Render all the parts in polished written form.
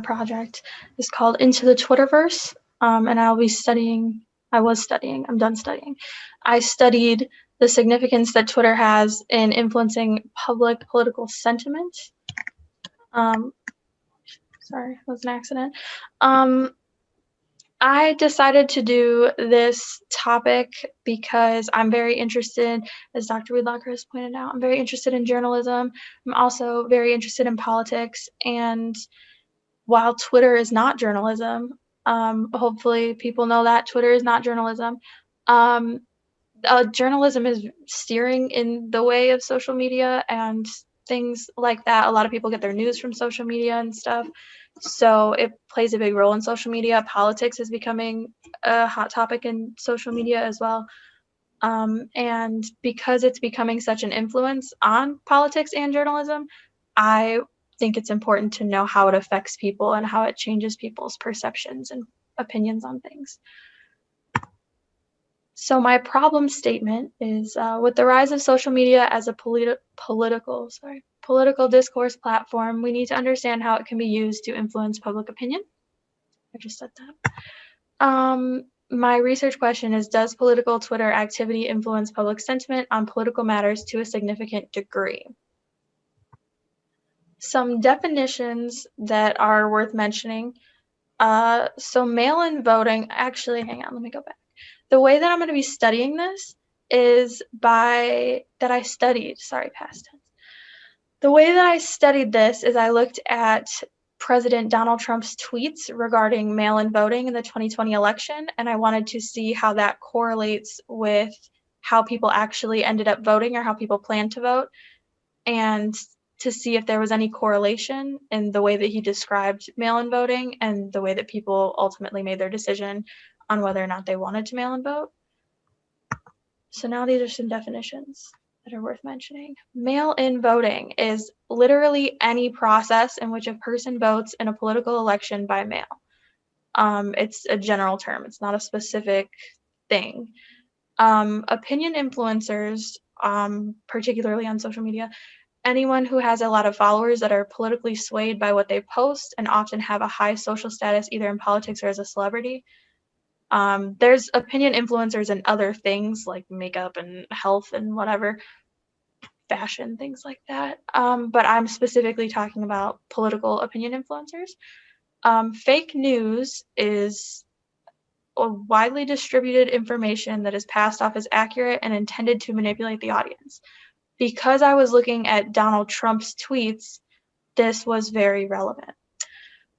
project is called Into the Twitterverse, and I'm done studying. I studied the significance that Twitter has in influencing public political sentiment. Sorry, that was an accident. I decided to do this topic because I'm very interested, as Dr. Weedlocker has pointed out, I'm very interested in journalism. I'm also very interested in politics. And while Twitter is not journalism, hopefully people know that Twitter is not journalism. Journalism is steering in the way of social media and things like that. A lot of people get their news from social media and stuff. So it plays a big role in social media. Politics is becoming a hot topic in social media as well. And because it's becoming such an influence on politics and journalism, I think it's important to know how it affects people and how it changes people's perceptions and opinions on things. So my problem statement is, with the rise of social media as a political discourse platform, we need to understand how it can be used to influence public opinion. I just said that. My research question is, does political Twitter activity influence public sentiment on political matters to a significant degree? Some definitions that are worth mentioning. So mail-in voting, actually, hang on, let me go back. The way that I'm going to be studying this is past tense. The way that I studied this is I looked at President Donald Trump's tweets regarding mail-in voting in the 2020 election, and I wanted to see how that correlates with how people actually ended up voting or how people plan to vote, and to see if there was any correlation in the way that he described mail-in voting and the way that people ultimately made their decision on whether or not they wanted to mail-in vote. So now these are some definitions that are worth mentioning. Mail-in voting is literally any process in which a person votes in a political election by mail. It's a general term. It's not a specific thing. Opinion influencers, particularly on social media, anyone who has a lot of followers that are politically swayed by what they post and often have a high social status either in politics or as a celebrity. There's opinion influencers and other things like makeup and health and whatever, fashion, things like that. But I'm specifically talking about political opinion influencers. Fake news is a widely distributed information that is passed off as accurate and intended to manipulate the audience. Because I was looking at Donald Trump's tweets, this was very relevant.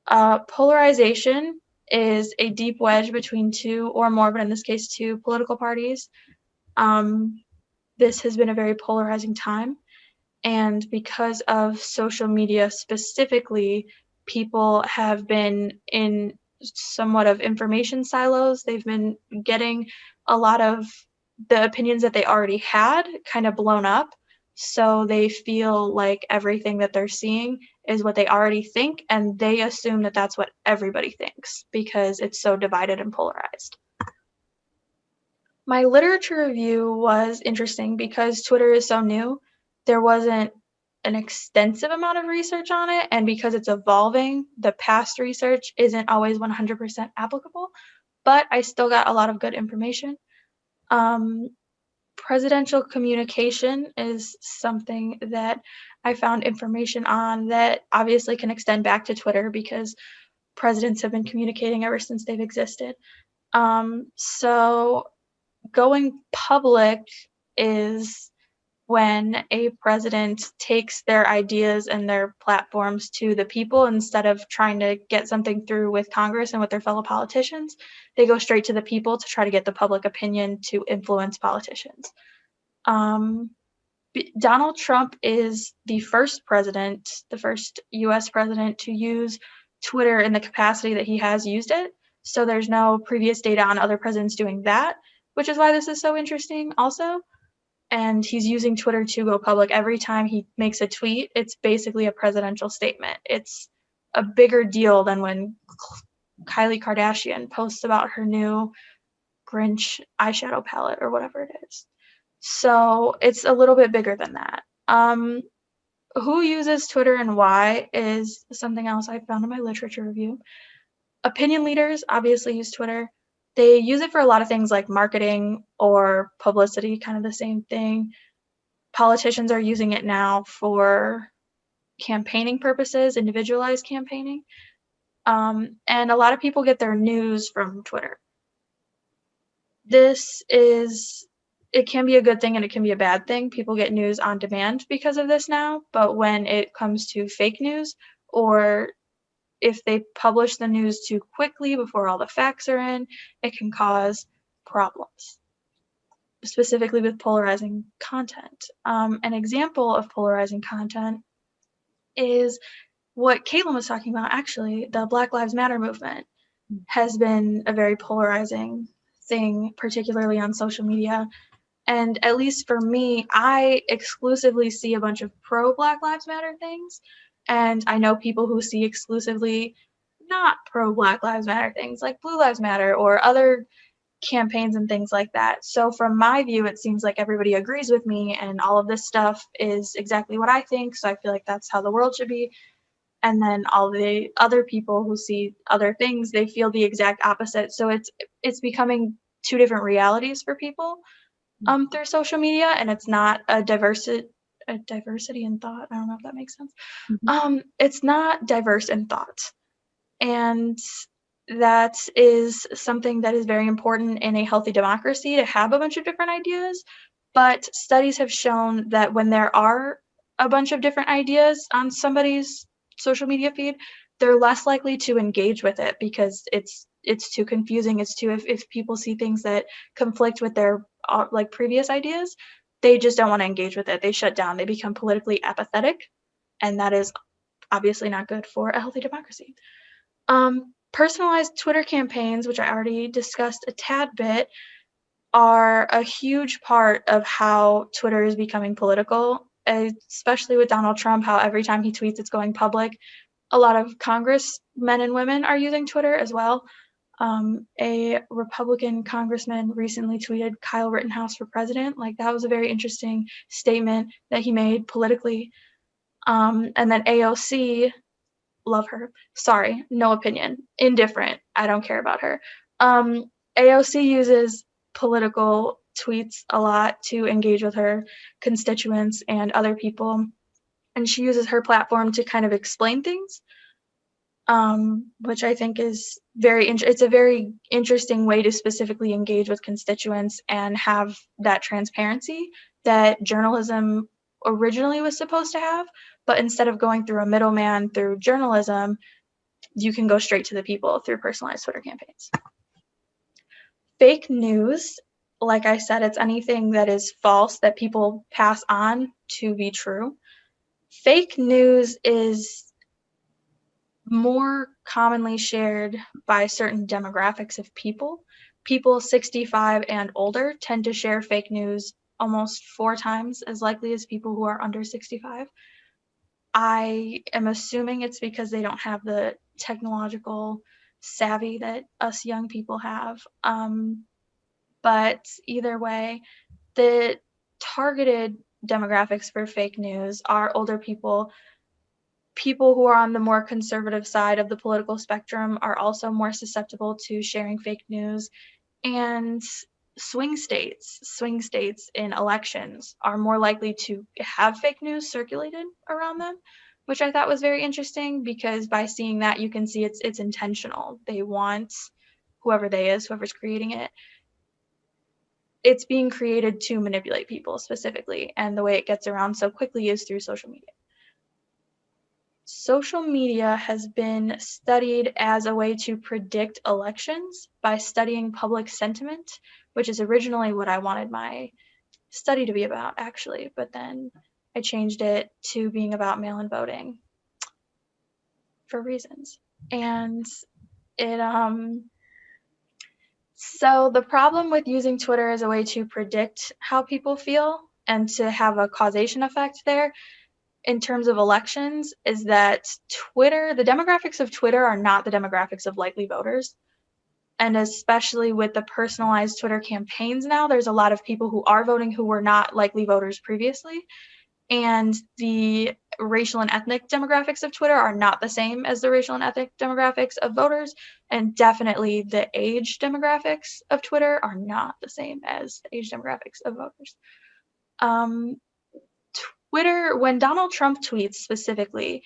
Polarization is a deep wedge between two or more, but in this case, two political parties. This has been a very polarizing time. And because of social media specifically, people have been in somewhat of information silos. They've been getting a lot of the opinions that they already had kind of blown up. So they feel like everything that they're seeing is what they already think, and they assume that that's what everybody thinks because it's so divided and polarized. My literature review was interesting because Twitter is so new. There wasn't an extensive amount of research on it, and because it's evolving, the past research isn't always 100% applicable, but I still got a lot of good information. Presidential communication is something that I found information on that obviously can extend back to Twitter because presidents have been communicating ever since they've existed. So going public is when a president takes their ideas and their platforms to the people instead of trying to get something through with Congress and with their fellow politicians. They go straight to the people to try to get the public opinion to influence politicians. Donald Trump is the first US president to use Twitter in the capacity that he has used it. So there's no previous data on other presidents doing that, which is why this is so interesting also. And he's using Twitter to go public. Every time he makes a tweet, it's basically a presidential statement. It's a bigger deal than when Kylie Kardashian posts about her new Grinch eyeshadow palette or whatever it is. So it's a little bit bigger than that. who uses Twitter and why is something else I found in my literature review. Opinion leaders obviously use Twitter. They use it for a lot of things like marketing or publicity, kind of the same thing. Politicians are using it now for campaigning purposes, individualized campaigning. And a lot of people get their news from Twitter. It can be a good thing and it can be a bad thing. People get news on demand because of this now, but when it comes to fake news, or if they publish the news too quickly before all the facts are in, it can cause problems, specifically with polarizing content. An example of polarizing content is what Caitlin was talking about, actually. The Black Lives Matter movement has been a very polarizing thing, particularly on social media. And at least for me, I exclusively see a bunch of pro Black Lives Matter things. And I know people who see exclusively not pro Black Lives Matter things, like Blue Lives Matter or other campaigns and things like that. So from my view, it seems like everybody agrees with me and all of this stuff is exactly what I think. So I feel like that's how the world should be. And then all the other people who see other things, they feel the exact opposite. So it's becoming two different realities for people through social media, and it's not a diversity in thought. I don't know if that makes sense. It's not diverse in thought, and that is something that is very important in a healthy democracy, to have a bunch of different ideas. But studies have shown that when there are a bunch of different ideas on somebody's social media feed, they're less likely to engage with it because it's too confusing. It's too, if people see things that conflict with their like previous ideas, they just don't want to engage with it. They shut down. They become politically apathetic, and that is obviously not good for a healthy democracy. Personalized Twitter campaigns, which I already discussed a tad bit, are a huge part of how Twitter is becoming political, especially with Donald Trump, how every time he tweets, it's going public. A lot of congressmen and women are using Twitter as well. A Republican congressman recently tweeted Kyle Rittenhouse for president. Like, that was a very interesting statement that he made politically. And then AOC, love her. Sorry, no opinion. Indifferent. I don't care about her. AOC uses political tweets a lot to engage with her constituents and other people. And she uses her platform to kind of explain things, which I think is it's a very interesting way to specifically engage with constituents and have that transparency that journalism originally was supposed to have. But instead of going through a middleman through journalism, you can go straight to the people through personalized Twitter campaigns. Fake news, like I said, it's anything that is false that people pass on to be true. Fake news is more commonly shared by certain demographics of people. People 65 and older tend to share fake news almost 4 times as likely as people who are under 65. I am assuming it's because they don't have the technological savvy that us young people have. But either way, the targeted demographics for fake news are older people. People who are on the more conservative side of the political spectrum are also more susceptible to sharing fake news. And swing states in elections are more likely to have fake news circulated around them, which I thought was very interesting, because by seeing that, you can see it's intentional. They want whoever's creating it, it's being created to manipulate people specifically, and the way it gets around so quickly is through social media. Social media has been studied as a way to predict elections by studying public sentiment, which is originally what I wanted my study to be about, actually, but then I changed it to being about mail-in voting for reasons. And so the problem with using Twitter as a way to predict how people feel and to have a causation effect there in terms of elections is that the demographics of Twitter are not the demographics of likely voters. And especially with the personalized Twitter campaigns now, there's a lot of people who are voting who were not likely voters previously. And the racial and ethnic demographics of Twitter are not the same as the racial and ethnic demographics of voters, and definitely the age demographics of Twitter are not the same as the age demographics of voters. Twitter, when Donald Trump tweets specifically,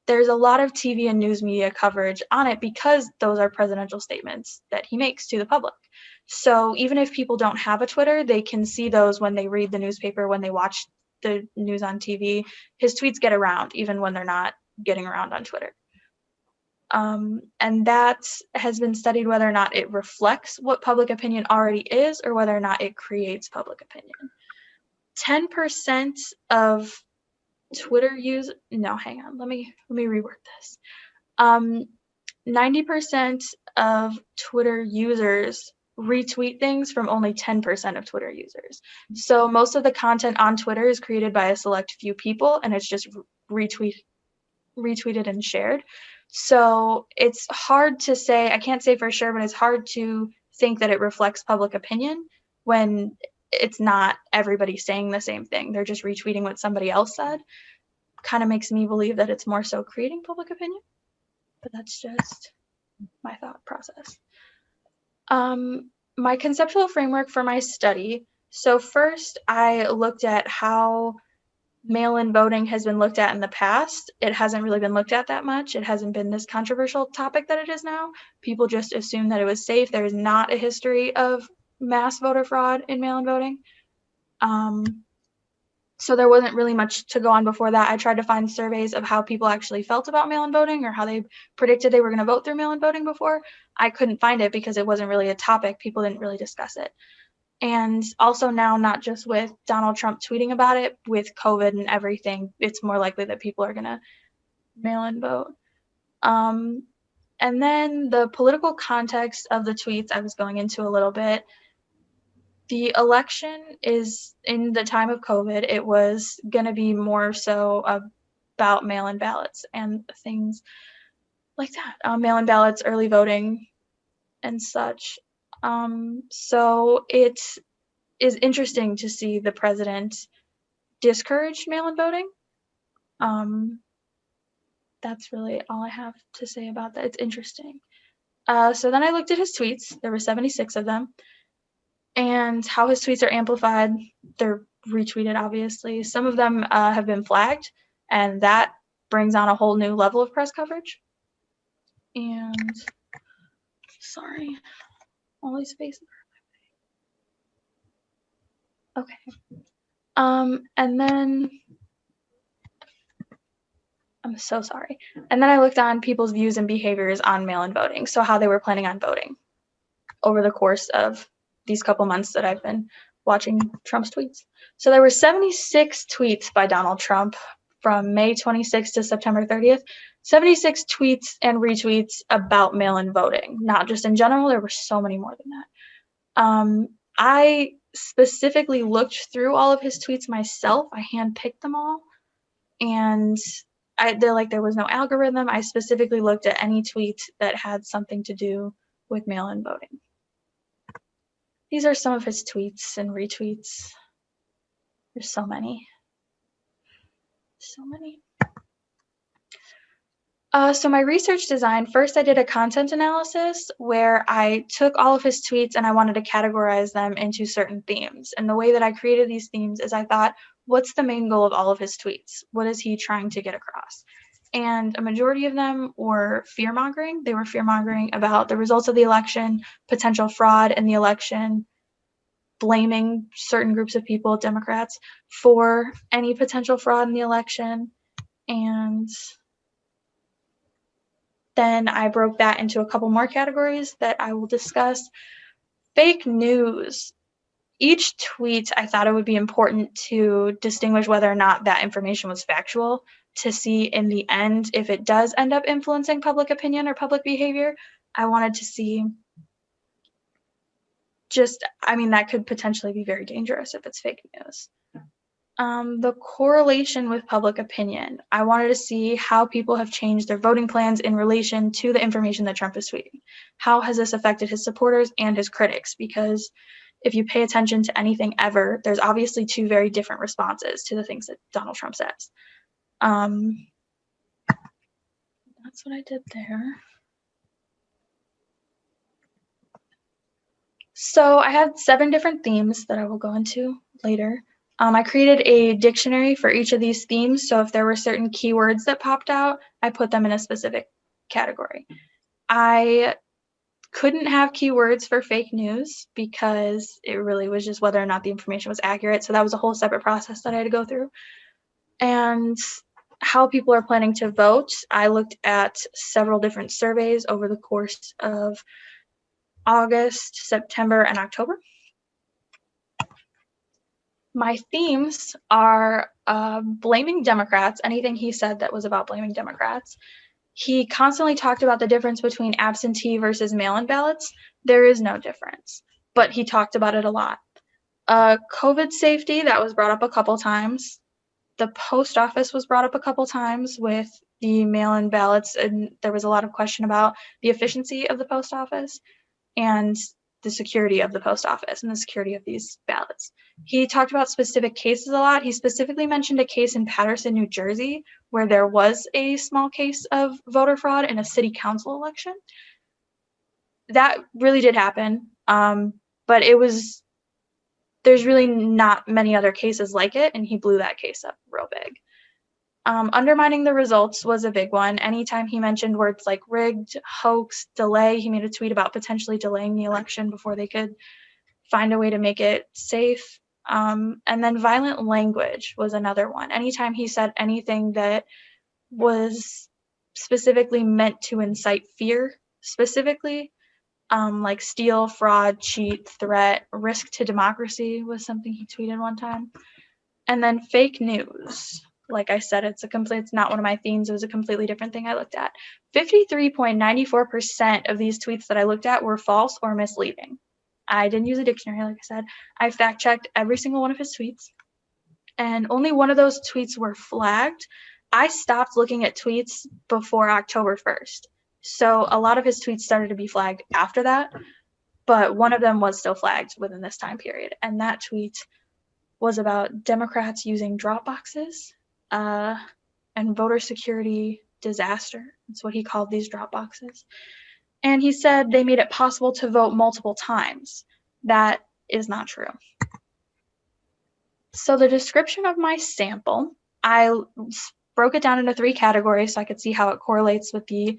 there's a lot of TV and news media coverage on it because those are presidential statements that he makes to the public. So even if people don't have a Twitter, they can see those when they read the newspaper, when they watch the news on TV. His tweets get around even when they're not getting around on Twitter. And that has been studied whether or not it reflects what public opinion already is or whether or not it creates public opinion. 10% of Twitter use, no, hang on, let me reword this. 90% of Twitter users retweet things from only 10% of Twitter users. So most of the content on Twitter is created by a select few people, and it's just retweeted and shared. So it's hard to say, I can't say for sure, but it's hard to think that it reflects public opinion when it's not everybody saying the same thing. They're just retweeting what somebody else said. Kind of makes me believe that it's more so creating public opinion, but that's just my thought process. My conceptual framework for my study. So first, I looked at how mail-in voting has been looked at in the past. It hasn't really been looked at that much. It hasn't been this controversial topic that it is now. People just assume that it was safe. There is not a history of mass voter fraud in mail-in voting. So there wasn't really much to go on before that. I tried to find surveys of how people actually felt about mail-in voting or how they predicted they were going to vote through mail-in voting before. I couldn't find it because it wasn't really a topic. People didn't really discuss it. And also now, not just with Donald Trump tweeting about it, with COVID and everything, it's more likely that people are going to mail-in vote. And then the political context of the tweets I was going into a little bit. The election is, in the time of COVID, it was going to be more so about mail-in ballots and things like that. Mail-in ballots, early voting, and such. So it is interesting to see the president discourage mail-in voting. That's really all I have to say about that. It's interesting. So then I looked at his tweets. There were 76 of them. And how his tweets are amplified. They're retweeted, obviously. Some of them have been flagged, and that brings on a whole new level of press coverage. And sorry, all these faces. Okay. And then I'm so sorry. And then I looked on people's views and behaviors on mail-in voting, so how they were planning on voting over the course of these couple months that I've been watching Trump's tweets. So there were 76 tweets by Donald Trump from May 26th to September 30th. 76 tweets and retweets about mail-in voting, not just in general. There were so many more than that. I specifically looked through all of his tweets myself. I handpicked them all, and there was no algorithm. I specifically looked at any tweet that had something to do with mail-in voting. These are some of his tweets and retweets. There's so many. So many. So my research design, first I did a content analysis where I took all of his tweets and I wanted to categorize them into certain themes. And the way that I created these themes is I thought, what's the main goal of all of his tweets? What is he trying to get across? And a majority of them were fear-mongering. They were fear-mongering about the results of the election, potential fraud in the election, blaming certain groups of people, Democrats, for any potential fraud in the election. And then I broke that into a couple more categories that I will discuss. Fake news. Each tweet, I thought it would be important to distinguish whether or not that information was factual, to see in the end if it does end up influencing public opinion or public behavior. I wanted to see that could potentially be very dangerous if it's fake news. The correlation with public opinion. I wanted to see how people have changed their voting plans in relation to the information that Trump is tweeting. How has this affected his supporters and his critics? Because if you pay attention to anything ever, there's obviously two very different responses to the things that Donald Trump says. That's what I did there. So I had 7 different themes that I will go into later. I created a dictionary for each of these themes, so if there were certain keywords that popped out, I put them in a specific category. I couldn't have keywords for fake news because it really was just whether or not the information was accurate, so that was a whole separate process that I had to go through. And how people are planning to vote, I looked at several different surveys over the course of August, September, and October. My themes are blaming Democrats, anything he said that was about blaming Democrats. He constantly talked about the difference between absentee versus mail-in ballots. There is no difference, but he talked about it a lot. COVID safety, that was brought up a couple times. The post office was brought up a couple times with the mail-in ballots, and there was a lot of question about the efficiency of the post office and the security of the post office and the security of these ballots. He talked about specific cases a lot. He specifically mentioned a case in Paterson, New Jersey, where there was a small case of voter fraud in a city council election. That really did happen, but there's really not many other cases like it, and he blew that case up real big. Undermining the results was a big one. Anytime he mentioned words like rigged, hoax, delay, he made a tweet about potentially delaying the election before they could find a way to make it safe. And then violent language was another one. Anytime he said anything that was specifically meant to incite fear, specifically, like steal, fraud, cheat, threat, risk to democracy was something he tweeted one time. And then fake news. Like I said, it's not one of my themes. It was a completely different thing I looked at. 53.94% of these tweets that I looked at were false or misleading. I didn't use a dictionary, like I said. I fact-checked every single one of his tweets, and only one of those tweets were flagged. I stopped looking at tweets before October 1st. So a lot of his tweets started to be flagged after that, but one of them was still flagged within this time period. And that tweet was about Democrats using drop boxes and voter security disaster. That's what he called these drop boxes. And he said they made it possible to vote multiple times. That is not true. So the description of my sample, I broke it down into 3 categories so I could see how it correlates with the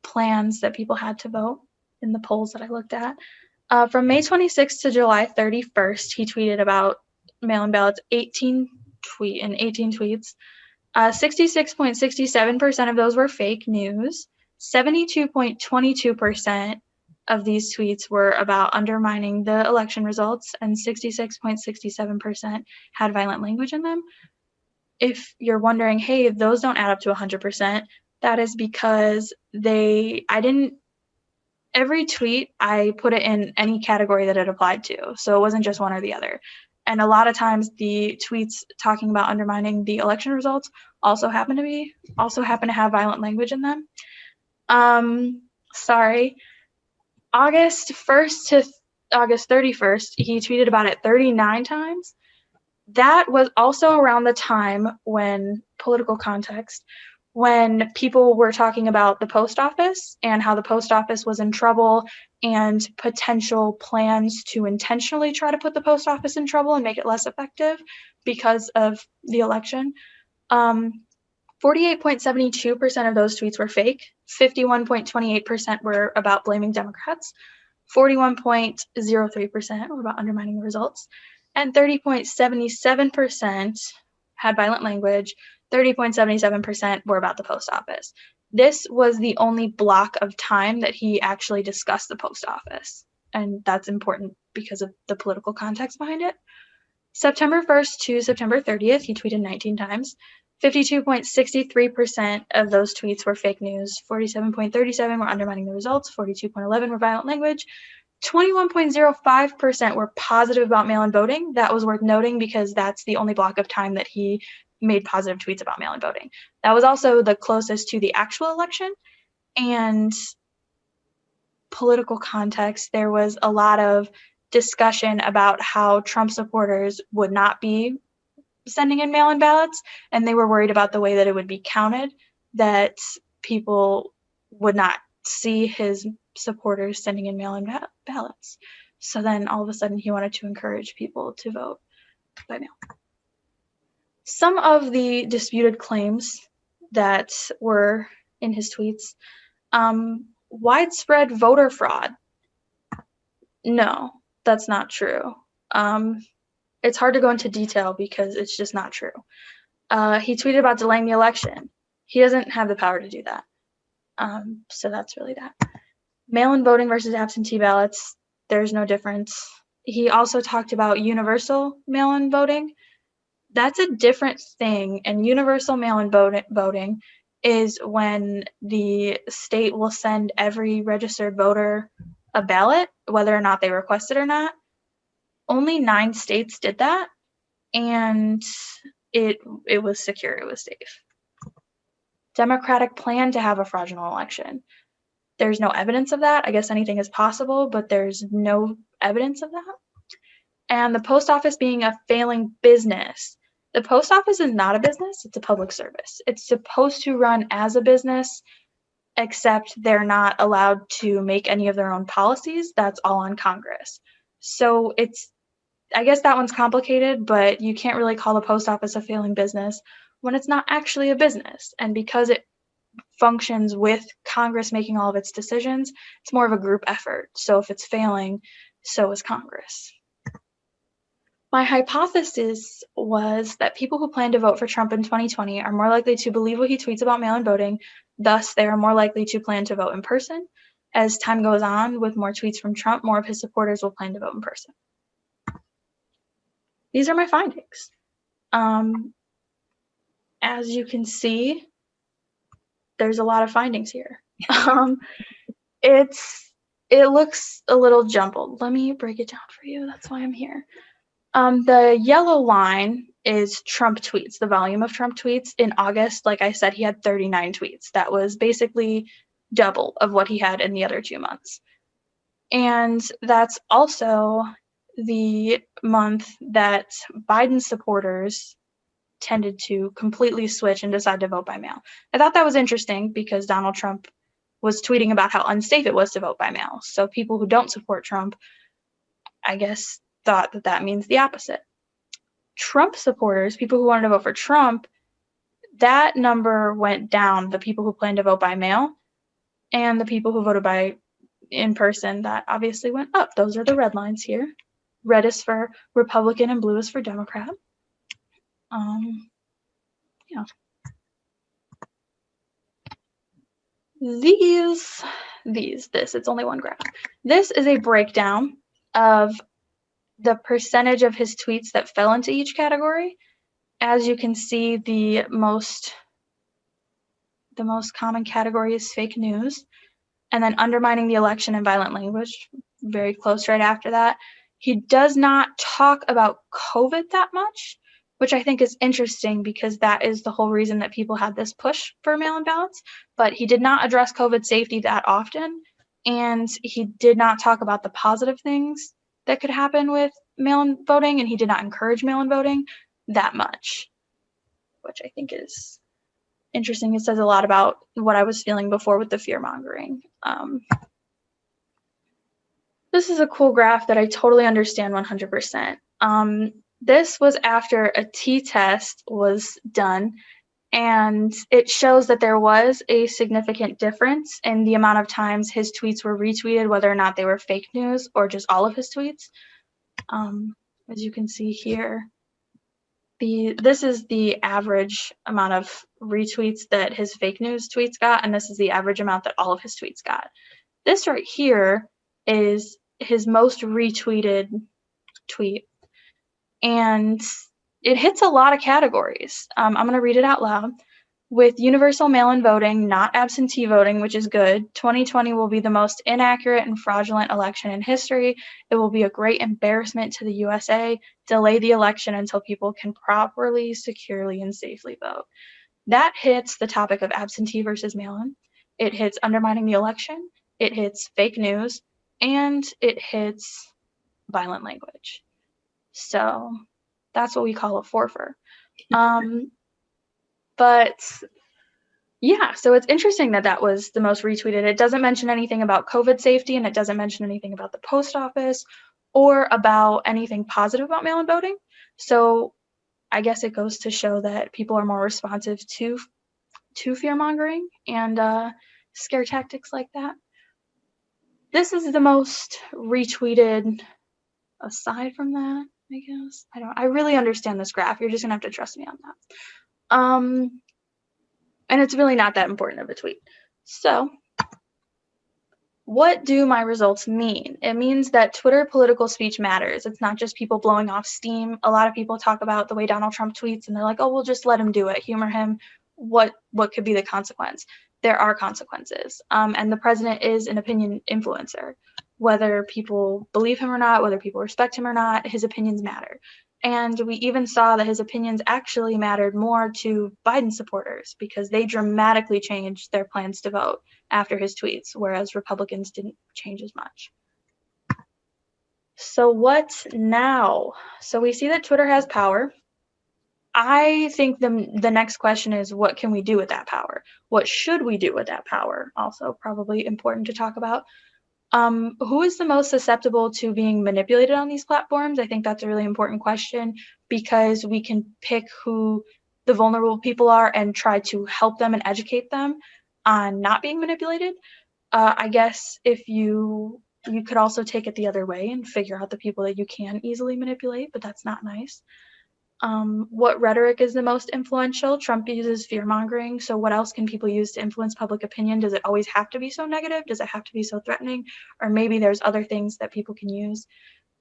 plans that people had to vote in the polls that I looked at. From May 26th to July 31st, he tweeted about mail-in ballots, 18 tweets. 66.67% of those were fake news. 72.22% of these tweets were about undermining the election results, and 66.67% had violent language in them. If you're wondering, hey, those don't add up to 100%, that is because every tweet, I put it in any category that it applied to. So it wasn't just one or the other. And a lot of times the tweets talking about undermining the election results also happen to have violent language in them. August 1st to August 31st, he tweeted about it 39 times. That was also around the time when people were talking about the post office and how the post office was in trouble and potential plans to intentionally try to put the post office in trouble and make it less effective because of the election. 48.72% of those tweets were fake. 51.28% were about blaming Democrats. 41.03% were about undermining the results. And 30.77% had violent language. 30.77% were about the post office. This was the only block of time that he actually discussed the post office. And that's important because of the political context behind it. September 1st to September 30th, he tweeted 19 times. 52.63% of those tweets were fake news. 47.37% were undermining the results. 42.11% were violent language. 21.05% were positive about mail-in voting. That was worth noting because that's the only block of time that he made positive tweets about mail-in voting. That was also the closest to the actual election. And political context, there was a lot of discussion about how Trump supporters would not be sending in mail-in ballots, and they were worried about the way that it would be counted, that people would not see his supporters sending in mail-in ballots. So then all of a sudden he wanted to encourage people to vote by mail. Some of the disputed claims that were in his tweets, widespread voter fraud. No, that's not true. It's hard to go into detail because it's just not true. He tweeted about delaying the election. He doesn't have the power to do that. So that's really that. Mail-in voting versus absentee ballots, there's no difference. He also talked about universal mail-in voting. That's a different thing, and universal mail-in voting is when the state will send every registered voter a ballot, whether or not they request it or not. Only 9 states did that, and it was secure, it was safe. Democratic plan to have a fraudulent election. There's no evidence of that. I guess anything is possible, but there's no evidence of that. And the post office being a failing business. The post office is not a business, it's a public service. It's supposed to run as a business, except they're not allowed to make any of their own policies. That's all on Congress. So I guess that one's complicated, but you can't really call the post office a failing business when it's not actually a business. And because it functions with Congress making all of its decisions, it's more of a group effort. So if it's failing, so is Congress. My hypothesis was that people who plan to vote for Trump in 2020 are more likely to believe what he tweets about mail-in voting, thus they are more likely to plan to vote in person. As time goes on, with more tweets from Trump, more of his supporters will plan to vote in person. These are my findings. As you can see, there's a lot of findings here. It looks a little jumbled. Let me break it down for you. That's why I'm here. The yellow line is Trump tweets, the volume of Trump tweets. In August, like I said, he had 39 tweets. That was basically double of what he had in the other 2 months. And that's also the month that Biden supporters tended to completely switch and decide to vote by mail. I thought that was interesting because Donald Trump was tweeting about how unsafe it was to vote by mail. So people who don't support Trump, I guess, thought that that means the opposite. Trump supporters, people who wanted to vote for Trump, that number went down, the people who planned to vote by mail, and the people who voted by in person, that obviously went up. Those are the red lines here. Red is for Republican and blue is for Democrat. Yeah. It's only one graph. This is a breakdown of the percentage of his tweets that fell into each category. As you can see, the most common category is fake news, and then undermining the election and violent language, very close right after that. He does not talk about COVID that much, which I think is interesting because that is the whole reason that people had this push for mail-in ballots, but he did not address COVID safety that often, and he did not talk about the positive things that could happen with mail-in voting, and he did not encourage mail-in voting that much, which I think is interesting. It says a lot about what I was feeling before with the fear-mongering. This is a cool graph that I totally understand 100%. This was after a t-test was done, and it shows that there was a significant difference in the amount of times his tweets were retweeted, whether or not they were fake news or just all of his tweets. As you can see here, this is the average amount of retweets that his fake news tweets got, and this is the average amount that all of his tweets got. This right here is his most retweeted tweet, and it hits a lot of categories. I'm going to read it out loud. With universal mail-in voting, not absentee voting, which is good, 2020 will be the most inaccurate and fraudulent election in history. It will be a great embarrassment to the USA. Delay the election until people can properly, securely, and safely vote. That hits the topic of absentee versus mail-in. It hits undermining the election. It hits fake news. And it hits violent language. So that's what we call a forfer. But yeah, so it's interesting that that was the most retweeted. It doesn't mention anything about COVID safety, and it doesn't mention anything about the post office or about anything positive about mail-in voting. So I guess it goes to show that people are more responsive to fear-mongering and scare tactics like that. This is the most retweeted aside from that, I guess. I really understand this graph. You're just gonna have to trust me on that. And it's really not that important of a tweet. So what do my results mean? It means that Twitter political speech matters. It's not just people blowing off steam. A lot of people talk about the way Donald Trump tweets and they're like, oh, we'll just let him do it, humor him. What could be the consequence? There are consequences. And the president is an opinion influencer. Whether people believe him or not, whether people respect him or not, his opinions matter. And we even saw that his opinions actually mattered more to Biden supporters because they dramatically changed their plans to vote after his tweets, whereas Republicans didn't change as much. So what now? So we see that Twitter has power. I think the next question is, what can we do with that power? What should we do with that power? Also probably important to talk about. Who is the most susceptible to being manipulated on these platforms? I think that's a really important question because we can pick who the vulnerable people are and try to help them and educate them on not being manipulated. I guess if you could also take it the other way and figure out the people that you can easily manipulate, but that's not nice. What rhetoric is the most influential? Trump uses fear-mongering, so what else can people use to influence public opinion? Does it always have to be so negative? Does it have to be so threatening? Or maybe there's other things that people can use?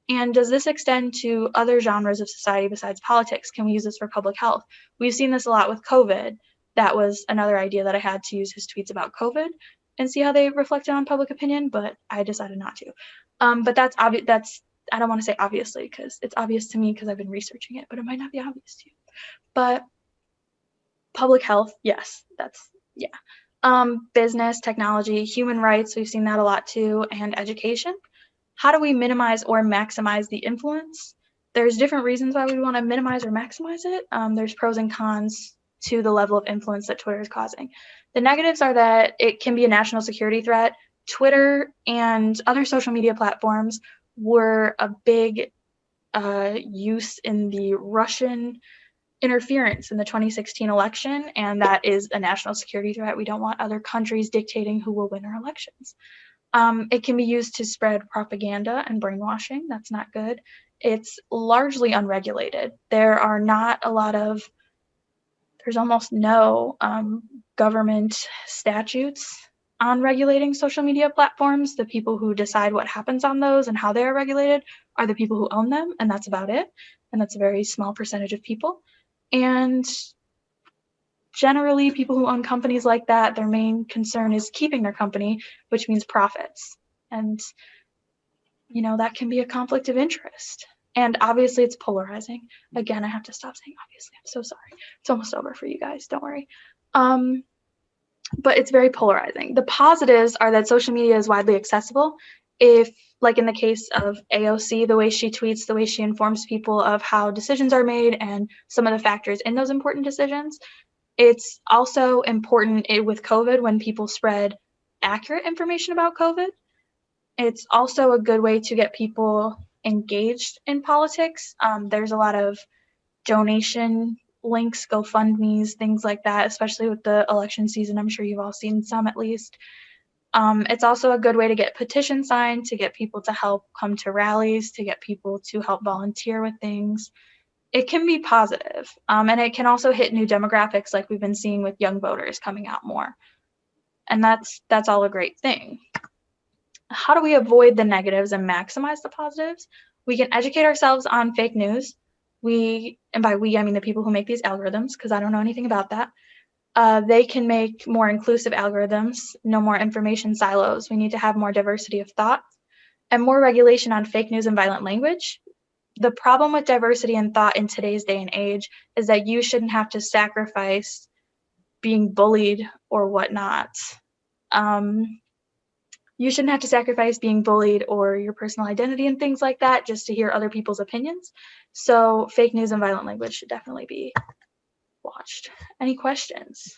And does this extend to other genres of society besides politics? Can we use this for public health? We've seen this a lot with COVID. That was another idea that I had, to use his tweets about COVID and see how they reflected on public opinion, but I decided not to. But that's obvious. I don't want to say obviously because it's obvious to me because I've been researching it, but it might not be obvious to you. But public health, yes, business, technology, human rights, we've seen that a lot too, and education. How do we minimize or maximize the influence? There's different reasons why we want to minimize or maximize it. There's pros and cons to the level of influence that Twitter is causing. The negatives are that it can be a national security threat. Twitter and other social media platforms were a big use in the Russian interference in the 2016 election, and that is a national security threat. We don't want other countries dictating who will win our elections. It can be used to spread propaganda and brainwashing. That's not good. It's largely unregulated. There's almost no government statutes on regulating social media platforms. The people who decide what happens on those and how they are regulated are the people who own them, and that's about it. And that's a very small percentage of people. And generally, people who own companies like that, their main concern is keeping their company, which means profits. And, that can be a conflict of interest. And obviously, it's polarizing. Again, I have to stop saying obviously. I'm so sorry. It's almost over for you guys. Don't worry. But it's very polarizing. The positives are that social media is widely accessible. If, like in the case of AOC, the way she tweets, the way she informs people of how decisions are made and some of the factors in those important decisions. It's also important with COVID when people spread accurate information about COVID. It's also a good way to get people engaged in politics. There's a lot of donation links, GoFundMes, things like that, especially with the election season. I'm sure you've all seen some at least. It's also a good way to get petitions signed, to get people to help come to rallies, to get people to help volunteer with things. It can be positive, and it can also hit new demographics like we've been seeing with young voters coming out more. And that's all a great thing. How do we avoid the negatives and maximize the positives? We can educate ourselves on fake news. And by we, I mean the people who make these algorithms, because I don't know anything about that. They can make more inclusive algorithms, no more information silos. We need to have more diversity of thought and more regulation on fake news and violent language. The problem with diversity and thought in today's day and age is that you shouldn't have to sacrifice being bullied or whatnot. you shouldn't have to sacrifice being bullied or your personal identity and things like that just to hear other people's opinions. So fake news and violent language should definitely be watched. Any questions?